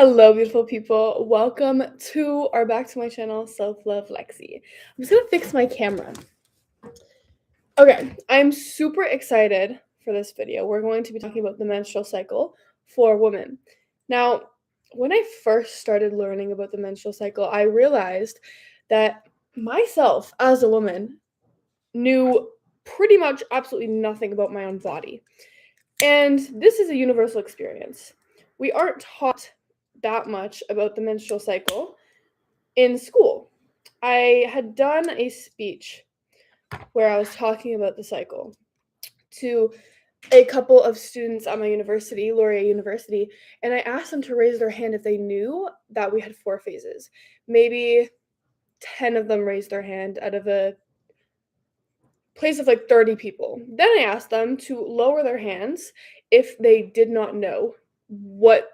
Hello, beautiful people. Welcome to or back to my channel, Self Love Lexi. I'm just gonna fix my camera. Okay, I'm super excited for this video. We're going to be talking about the menstrual cycle for women. Now, when I first started learning about the menstrual cycle, I realized that myself as a woman knew pretty much absolutely nothing about my own body. And this is a universal experience. We aren't taught that much about the menstrual cycle in school. I had done a speech where I was talking about the cycle to a couple of students at my university, Laurier University, and I asked them to raise their hand if they knew that we had 4 phases. Maybe 10 of them raised their hand out of a place of like 30 people. Then I asked them to lower their hands if they did not know what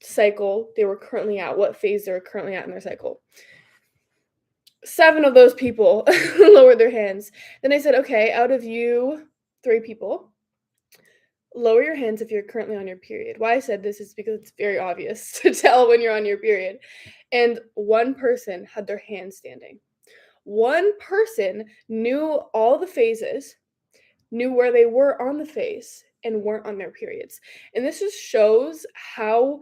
cycle they were currently at, what phase they were currently at in their cycle. 7 of those people lowered their hands. Then I said, okay, out of you 3 people, lower your hands if you're currently on your period. Why I said this is because it's very obvious to tell when you're on your period. And one person had their hand standing. One person knew all the phases, knew where they were on the phase, and weren't on their periods. And this just shows how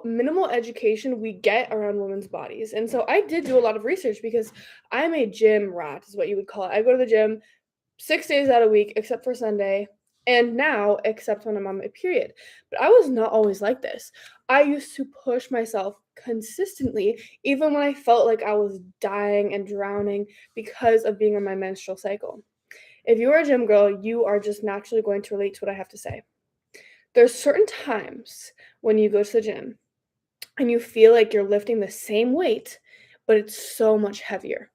minimal education we get around women's bodies. And so I did do a lot of research because I'm a gym rat, is what you would call it. I go to the gym 6 days out of the week, except for Sunday, and now, except when I'm on my period. But I was not always like this. I used to push myself consistently, even when I felt like I was dying and drowning because of being on my menstrual cycle. If you are a gym girl, you are just naturally going to relate to what I have to say. There's certain times when you go to the gym and you feel like you're lifting the same weight, but it's so much heavier.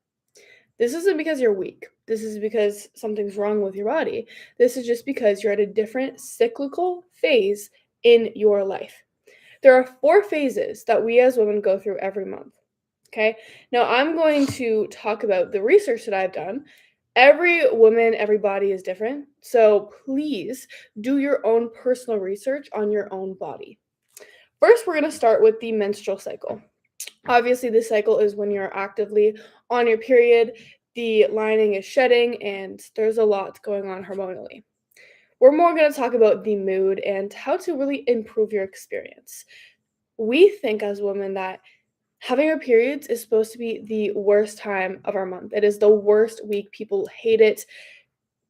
This isn't because you're weak. This is because something's wrong with your body. This is just because you're at a different cyclical phase in your life. There are 4 phases that we as women go through every month. Okay? Now I'm going to talk about the research that I've done. Every woman, every body is different. So please do your own personal research on your own body. First, we're going to start with the menstrual cycle. Obviously, this cycle is when you're actively on your period, the lining is shedding, and there's a lot going on hormonally. We're more going to talk about the mood and how to really improve your experience. We think as women that having our periods is supposed to be the worst time of our month. It is the worst week. People hate it.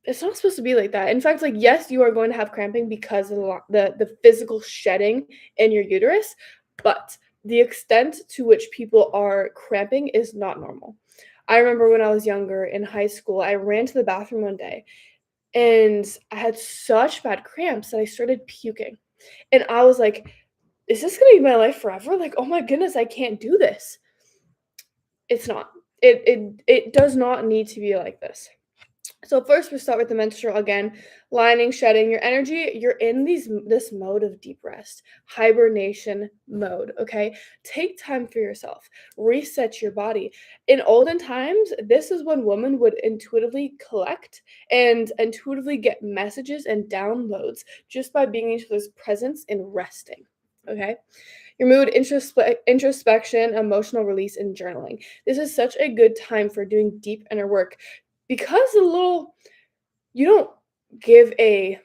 It's not supposed to be like that. In fact, like, yes, you are going to have cramping because of the physical shedding in your uterus, but the extent to which people are cramping is not normal. I remember when I was younger in high school, I ran to the bathroom one day and I had such bad cramps that I started puking. And I was like, is this going to be my life forever? Like, oh my goodness, I can't do this. It's not. It does not need to be like this. So first we start with the menstrual again, lining, shedding your energy. You're in this mode of deep rest, hibernation mode, okay? Take time for yourself. Reset your body. In olden times, this is when women would intuitively collect and intuitively get messages and downloads just by being in each other's presence and resting, okay? Your mood, introspection, emotional release, and journaling. This is such a good time for doing deep inner work because you don't give a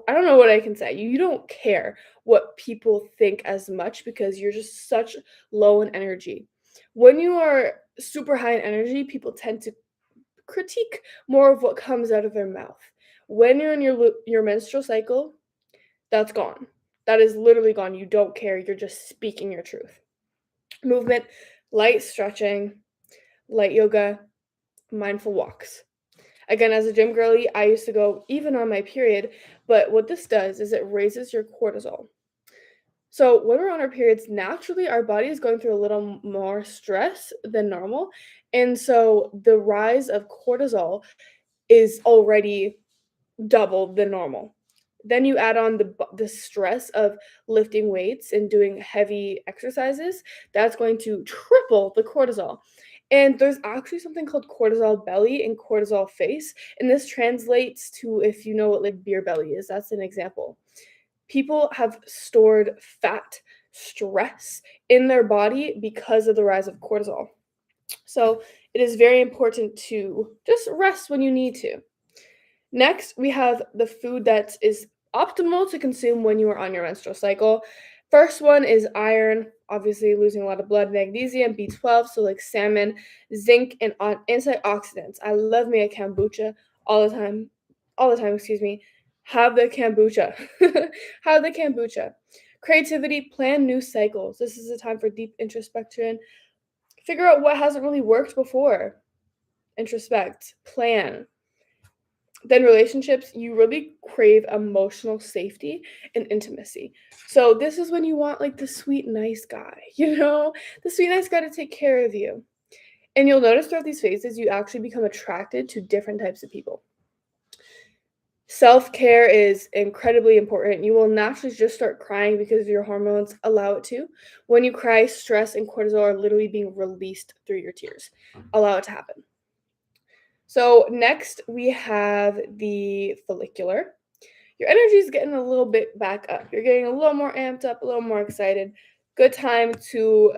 I don't know what I can say. You don't care what people think as much because you're just such low in energy. When you are super high in energy, people tend to critique more of what comes out of their mouth. When you're in your menstrual cycle, that's gone. That is literally gone. You don't care. You're just speaking your truth. Movement, light stretching, light yoga, mindful walks. Again, as a gym girly, I used to go even on my period, but what this does is it raises your cortisol. So when we're on our periods, naturally our body is going through a little more stress than normal. And so the rise of cortisol is already double the normal. Then you add on the stress of lifting weights and doing heavy exercises. That's going to triple the cortisol. And there's actually something called cortisol belly and cortisol face. And this translates to, if you know what like beer belly is, that's an example. People have stored fat, stress in their body because of the rise of cortisol. So it is very important to just rest when you need to. Next, we have the food that is optimal to consume when you are on your menstrual cycle. First one is iron, obviously losing a lot of blood, magnesium, B12, so like salmon, zinc, and antioxidants. I love me a kombucha all the time, excuse me. Have the kombucha. Have the kombucha. Creativity, plan new cycles. This is a time for deep introspection. Figure out what hasn't really worked before. Introspect, plan. Then relationships, you really crave emotional safety and intimacy. So this is when you want like the sweet nice guy, the sweet nice guy to take care of you. And you'll notice throughout these phases you actually become attracted to different types of people. Self-care is incredibly important. You will naturally just start crying because your hormones allow it to. When you cry, stress and cortisol are literally being released through your tears. Allow it to happen. So next we have the follicular. Your energy is getting a little bit back up. You're getting a little more amped up, a little more excited. Good time to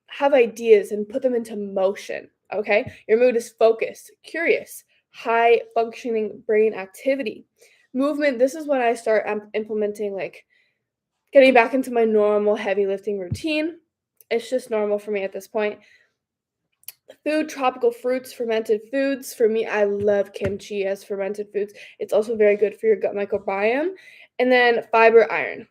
have ideas and put them into motion. Okay. Your mood is focused, curious, high functioning brain activity. Movement, this is when I start implementing, like getting back into my normal heavy lifting routine. It's just normal for me at this point. Food, tropical fruits, fermented foods. For me, I love kimchi as fermented foods. It's also very good for your gut microbiome. And then fiber, iron.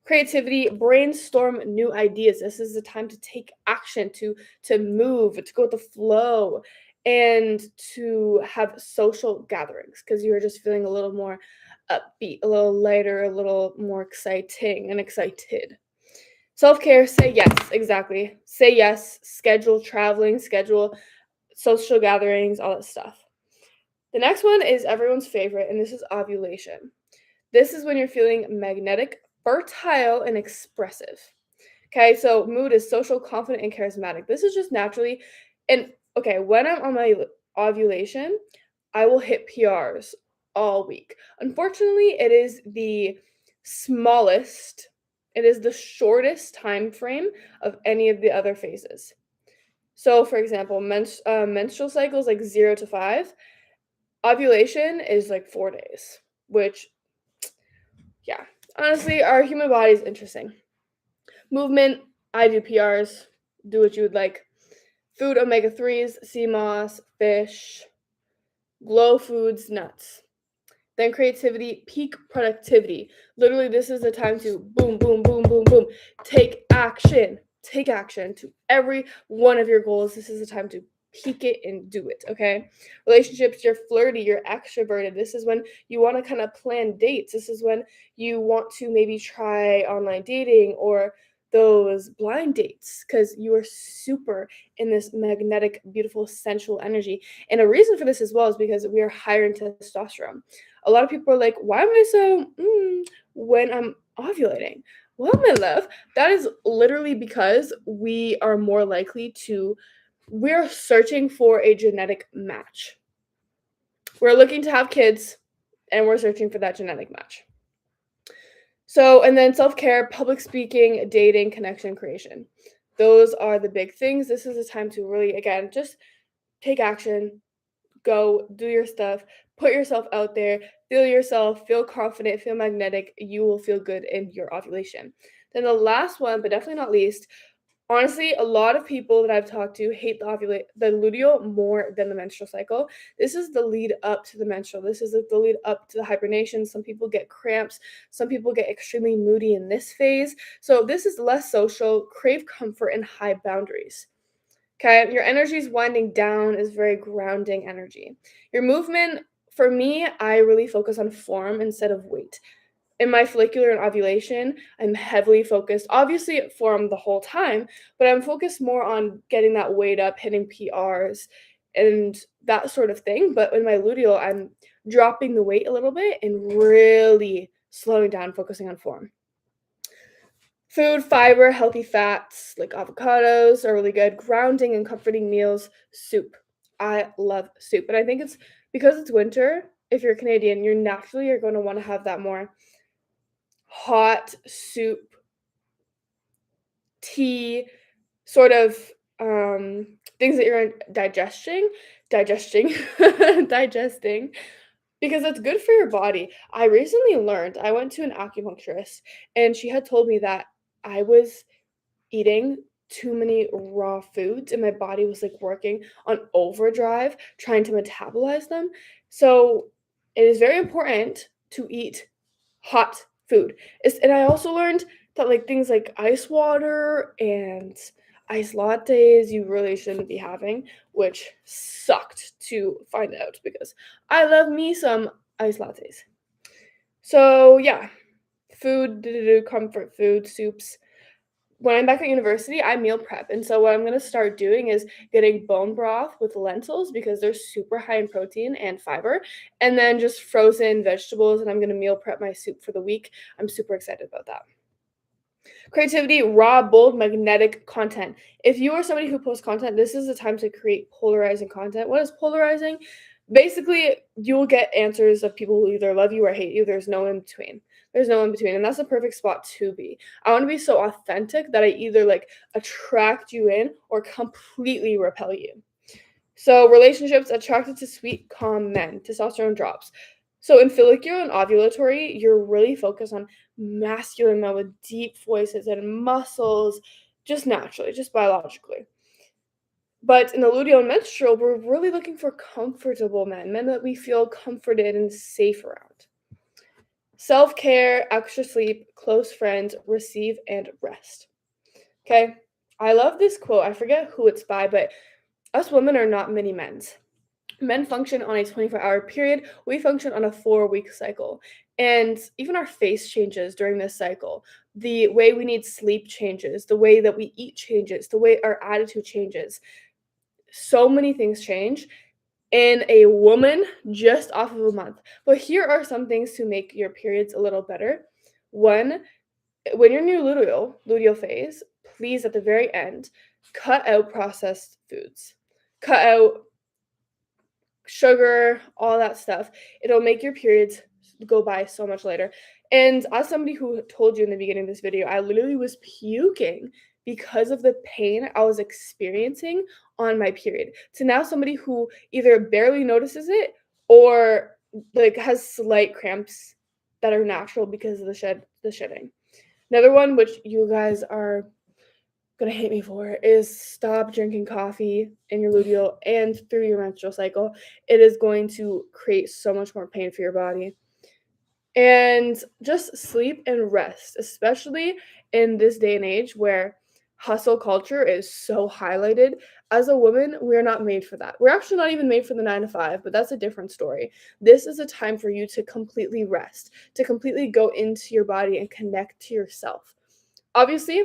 Creativity, brainstorm new ideas. This is the time to take action, to move, to go with the flow, and to have social gatherings because you are just feeling a little more upbeat, a little lighter, a little more exciting and excited. Self-care, say yes, exactly. Say yes, schedule traveling, schedule social gatherings, all that stuff. The next one is everyone's favorite, and this is ovulation. This is when you're feeling magnetic, fertile, and expressive. Okay, so mood is social, confident, and charismatic. This is just naturally, and okay, when I'm on my ovulation, I will hit PRs all week. Unfortunately, it is the smallest, it is the shortest time frame of any of the other phases. So, for example, menstrual cycles like 0 to 5. Ovulation is like 4 days, which, yeah, honestly, our human body is interesting. Movement, I do PRs, do what you would like. Food, omega 3s, sea moss, fish, glow foods, nuts. Then creativity, peak productivity. Literally, this is the time to boom, boom, boom, boom, boom. Take action. Take action to every one of your goals. This is the time to peak it and do it, okay? Relationships, you're flirty, you're extroverted. This is when you want to kind of plan dates. This is when you want to maybe try online dating or those blind dates because you are super in this magnetic, beautiful, sensual energy. And a reason for this as well is because we are higher in testosterone. A lot of people are like, why am I so when I'm ovulating? Well, my love, that is literally because we are more likely to, we're searching for a genetic match. We're looking to have kids and we're searching for that genetic match. So, and then self care, public speaking, dating, connection, creation. Those are the big things. This is a time to really, again, just take action, go do your stuff, put yourself out there, feel yourself, feel confident, feel magnetic. You will feel good in your ovulation. Then the last one, but definitely not least, honestly, a lot of people that I've talked to hate the luteal more than the menstrual cycle. This is the lead up to the menstrual. This is the lead up to the hibernation. Some people get cramps. Some people get extremely moody in this phase. So this is less social, crave comfort, and high boundaries. Okay, your energy is winding down is very grounding energy. Your movement, for me, I really focus on form instead of weight. In my follicular and ovulation, I'm heavily focused, obviously at form the whole time, but I'm focused more on getting that weight up, hitting PRs, and that sort of thing. But in my luteal, I'm dropping the weight a little bit and really slowing down, focusing on form. Food, fiber, healthy fats like avocados are really good. Grounding and comforting meals, soup. I love soup. And I think it's because it's winter, if you're Canadian, you're naturally going to want to have that more hot soup, tea, sort of things that you're digesting, digesting, because it's good for your body. I recently learned, I went to an acupuncturist and she had told me that I was eating too many raw foods and my body was like working on overdrive trying to metabolize them. So it is very important to eat hot food. And I also learned that like things like ice water and ice lattes you really shouldn't be having, which sucked to find out because I love me some ice lattes. So yeah, comfort food, soups. When I'm back at university, I meal prep. And so what I'm going to start doing is getting bone broth with lentils because they're super high in protein and fiber, and then just frozen vegetables. And I'm going to meal prep my soup for the week. I'm super excited about that. Creativity, raw, bold, magnetic content. If you are somebody who posts content, this is the time to create polarizing content. What is polarizing? Basically, you will get answers of people who either love you or hate you. There's no in between. There's no in between. And that's the perfect spot to be. I want to be so authentic that I either like attract you in or completely repel you. So relationships, attracted to sweet, calm men, testosterone drops. So in follicular and ovulatory, you're really focused on masculine men with deep voices and muscles, just naturally, just biologically. But in the luteal and menstrual, we're really looking for comfortable men that we feel comforted and safe around. Self-care, extra sleep, close friends, receive and rest. Okay? I love this quote. I forget who it's by, but us women are not mini men's. Men function on a 24-hour period. We function on a 4-week cycle. And even our face changes during this cycle. The way we need sleep changes. The way that we eat changes. The way our attitude changes. So many things change in a woman just off of a month. But here are some things to make your periods a little better. One, when you're in your luteal phase, please at the very end, cut out processed foods. Cut out sugar, all that stuff. It'll make your periods go by so much later. And as somebody who told you in the beginning of this video, I literally was puking because of the pain I was experiencing on my period. To now somebody who either barely notices it or like has slight cramps that are natural because of the shedding. Another one, which you guys are gonna hate me for, is stop drinking coffee in your luteal and through your menstrual cycle. It is going to create so much more pain for your body. And just sleep and rest, especially in this day and age where hustle culture is so highlighted. As a woman, we're not made for that. We're actually not even made for the 9 to 5, but that's a different story. This is a time for you to completely rest, to completely go into your body and connect to yourself. Obviously,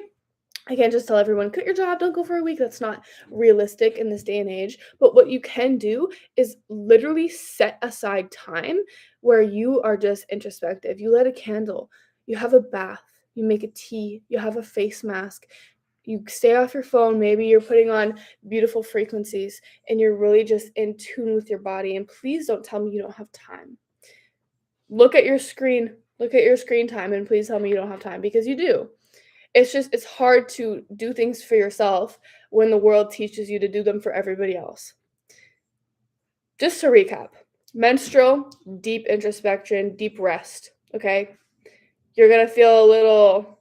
I can't just tell everyone, quit your job, don't go for a week. That's not realistic in this day and age. But what you can do is literally set aside time where you are just introspective. You light a candle, you have a bath, you make a tea, you have a face mask, you stay off your phone. Maybe you're putting on beautiful frequencies and you're really just in tune with your body. And please don't tell me you don't have time. Look at your screen time, and please tell me you don't have time, because you do. It's hard to do things for yourself when the world teaches you to do them for everybody else. Just to recap, menstrual, deep introspection, deep rest, okay? You're going to feel a little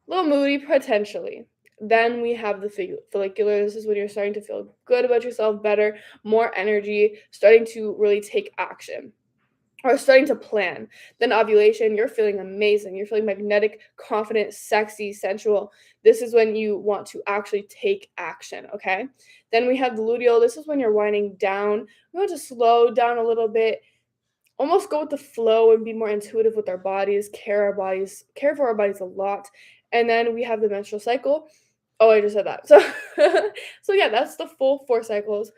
moody potentially. Then we have the follicular. This is when you're starting to feel good about yourself, better, more energy, starting to really take action. Or starting to plan. Then ovulation, you're feeling amazing. You're feeling magnetic, confident, sexy, sensual. This is when you want to actually take action, okay? Then we have the luteal. This is when you're winding down. We want to slow down a little bit, almost go with the flow and be more intuitive with our bodies, care for our bodies a lot. And then we have the menstrual cycle. Oh, I just said that. So, so yeah, that's the full 4 cycles.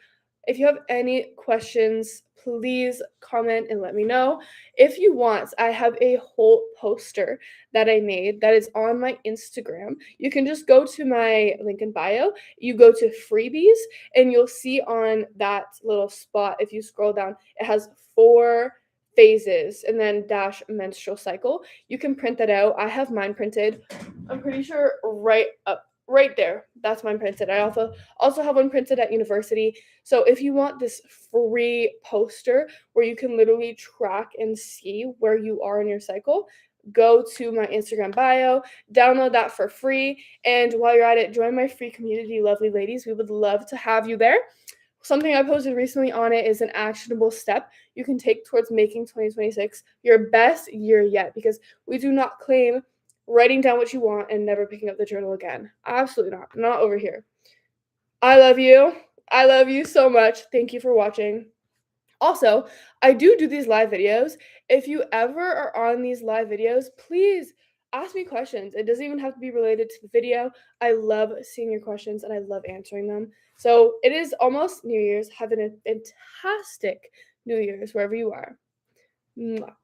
If you have any questions, please comment and let me know. If you want, I have a whole poster that I made that is on my Instagram. You can just go to my link in bio. You go to freebies and you'll see on that little spot, if you scroll down, it has 4 phases and then dash menstrual cycle. You can print that out. I have mine printed. I'm pretty sure right there. That's mine printed. I also have one printed at university. So if you want this free poster where you can literally track and see where you are in your cycle, go to my Instagram bio, download that for free, and while you're at it, join my free community, lovely ladies. We would love to have you there. Something I posted recently on it is an actionable step you can take towards making 2026 your best year yet, because we do not claim writing down what you want and never picking up the journal again. Absolutely not. Not over here. I love you. I love you so much. Thank you for watching. Also, I do these live videos. If you ever are on these live videos, please ask me questions. It doesn't even have to be related to the video. I love seeing your questions and I love answering them. So it is almost New Year's. Have a fantastic New Year's wherever you are. Mwah.